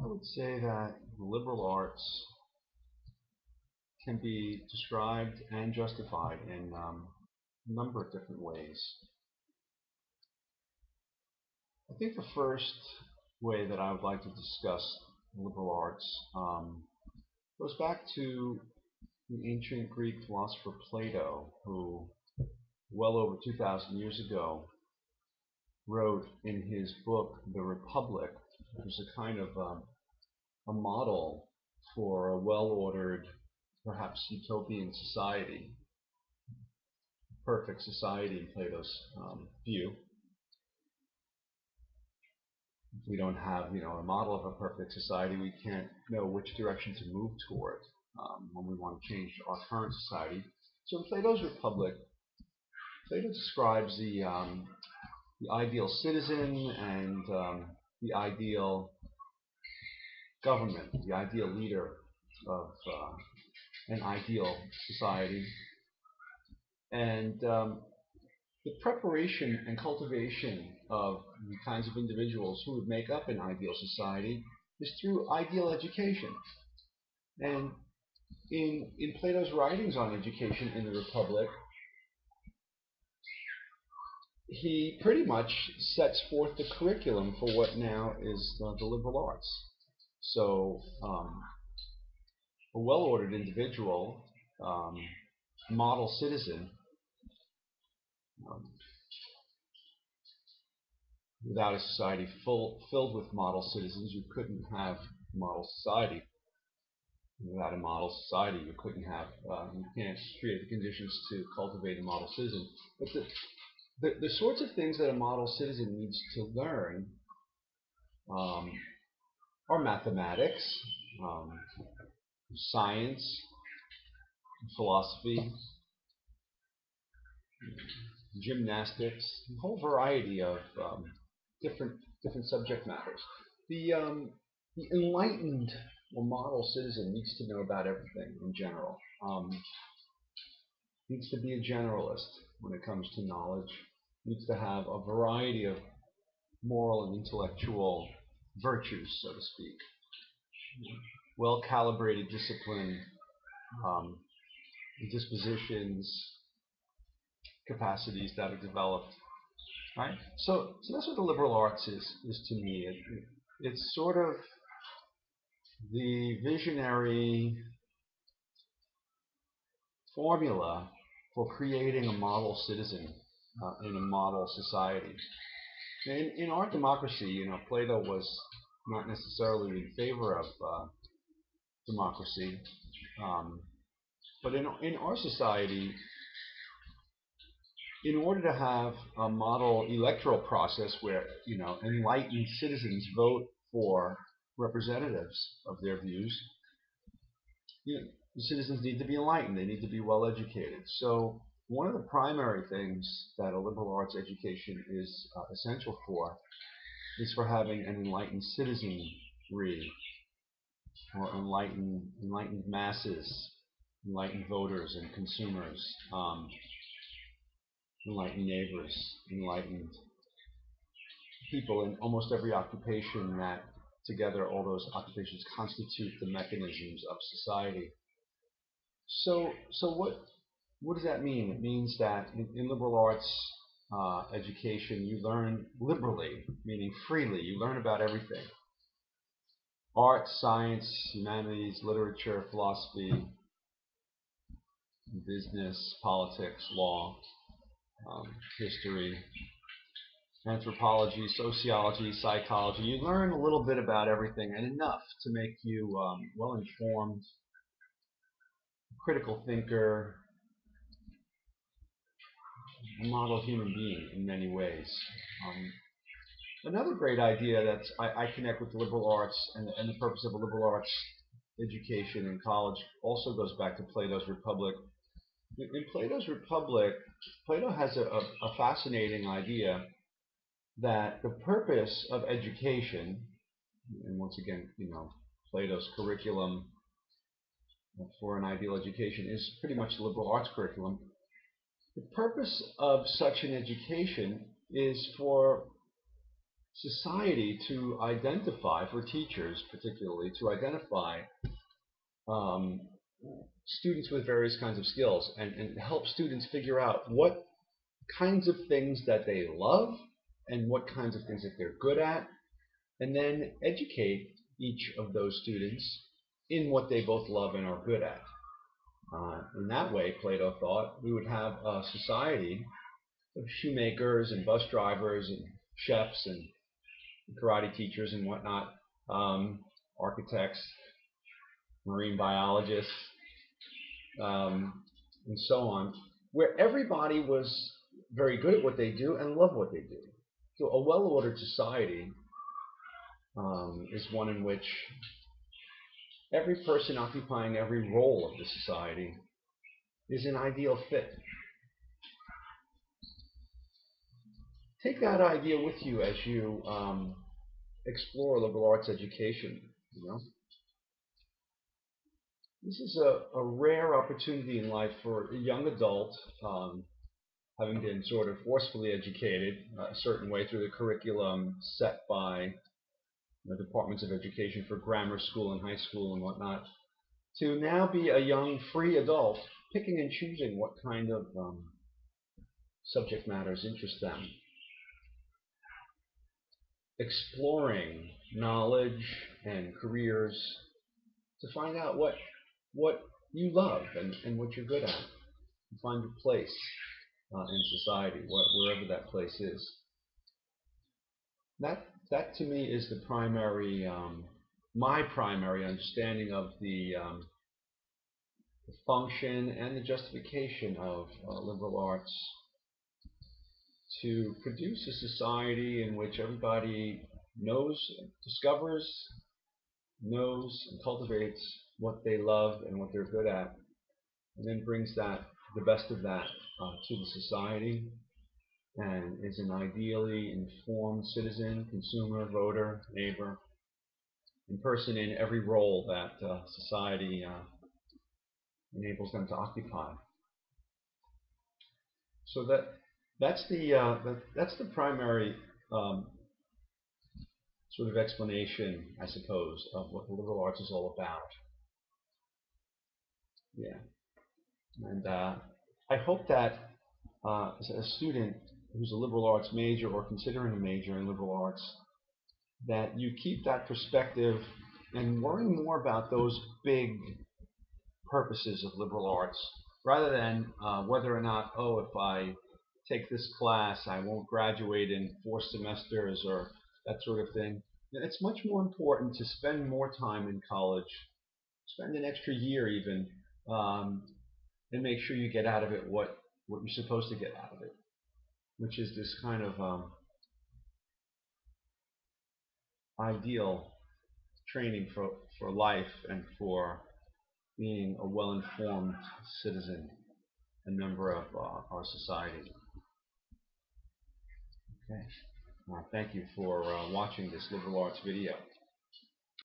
I would say that the liberal arts can be described and justified in a number of different ways. I think the first way that I would like to discuss liberal arts goes back to the ancient Greek philosopher Plato, who, well over 2,000 years ago, wrote in his book The Republic, which was a kind of a model for a well-ordered, perhaps utopian society, perfect society in Plato's view. If we don't have, a model of a perfect society, we can't know which direction to move toward when we want to change our current society. So in Plato's Republic, Plato describes the ideal citizen and the ideal government, the ideal leader of an ideal society. And the preparation and cultivation of the kinds of individuals who would make up an ideal society is through ideal education. And in Plato's writings on education in the Republic, he pretty much sets forth the curriculum for what now is the liberal arts. So a well-ordered individual, model citizen, um, without a society filled with model citizens, you couldn't have a model society. Without a model society, you can't create the conditions to cultivate a model citizen. But the sorts of things that a model citizen needs to learn um, are mathematics, um, science, philosophy, gymnastics, a whole variety of different different subject matters. The enlightened or model citizen needs to know about everything in general. Needs to be a generalist when it comes to knowledge. Needs to have a variety of moral and intellectual virtues, so to speak. Well calibrated discipline, um, dispositions, capacities that are developed. Right? So that's what the liberal arts is to me. It's sort of the visionary formula for creating a model citizen in a model society. In our democracy, Plato was not necessarily in favor of democracy, um, but in our society, in order to have a model electoral process where enlightened citizens vote for representatives of their views, the citizens need to be enlightened. They need to be well educated. So one of the primary things that a liberal arts education is essential for is for having an enlightened citizenry, or enlightened masses, enlightened voters and consumers, enlightened neighbors, enlightened people in almost every occupation that together all those occupations constitute the mechanisms of society. So what does that mean? It means that in liberal arts education, you learn liberally, meaning freely. You learn about everything: art, science, humanities, literature, philosophy, business, politics, law, history, anthropology, sociology, psychology. You learn a little bit about everything, and enough to make you well-informed, critical thinker, a model human being in many ways. Another great idea that I connect with the liberal arts and the purpose of a liberal arts education in college also goes back to Plato's Republic. In Plato's Republic, Plato has a fascinating idea that the purpose of education, and once again, Plato's curriculum for an ideal education is pretty much the liberal arts curriculum. The purpose of such an education is for society to identify, for teachers particularly, to identify um, students with various kinds of skills and help students figure out what kinds of things that they love and what kinds of things that they're good at, and then educate each of those students in what they both love and are good at. In that way, Plato thought, we would have a society of shoemakers and bus drivers and chefs and karate teachers and whatnot, architects, marine biologists, and so on, where everybody was very good at what they do and loved what they do. So a well-ordered society is one in which every person occupying every role of the society is an ideal fit. Take that idea with you as you explore liberal arts education. You know, this is a rare opportunity in life for a young adult, having been sort of forcefully educated a certain way through the curriculum set by the departments of education for grammar school and high school and whatnot, to now be a young free adult picking and choosing what kind of subject matters interest them, exploring knowledge and careers to find out what you love and what you're good at, and find your place in society, wherever that place is. That to me is the primary, my primary understanding of the function and the justification of liberal arts, to produce a society in which everybody knows, discovers, knows, and cultivates what they love and what they're good at, and then brings the best of that to the society, and is an ideally informed citizen, consumer, voter, neighbor, and person in every role that society enables them to occupy. So that's the primary sort of explanation, I suppose, of what the liberal arts is all about. Yeah, and I hope that as a student who's a liberal arts major or considering a major in liberal arts, that you keep that perspective and worry more about those big purposes of liberal arts rather than whether or not, oh, if I take this class, I won't graduate in 4 semesters or that sort of thing. It's much more important to spend more time in college, spend an extra year even, um, and make sure you get out of it what you're supposed to get out of it, which is this kind of ideal training for life and for being a well-informed citizen and member of our society. Okay. Thank you for watching this liberal arts video.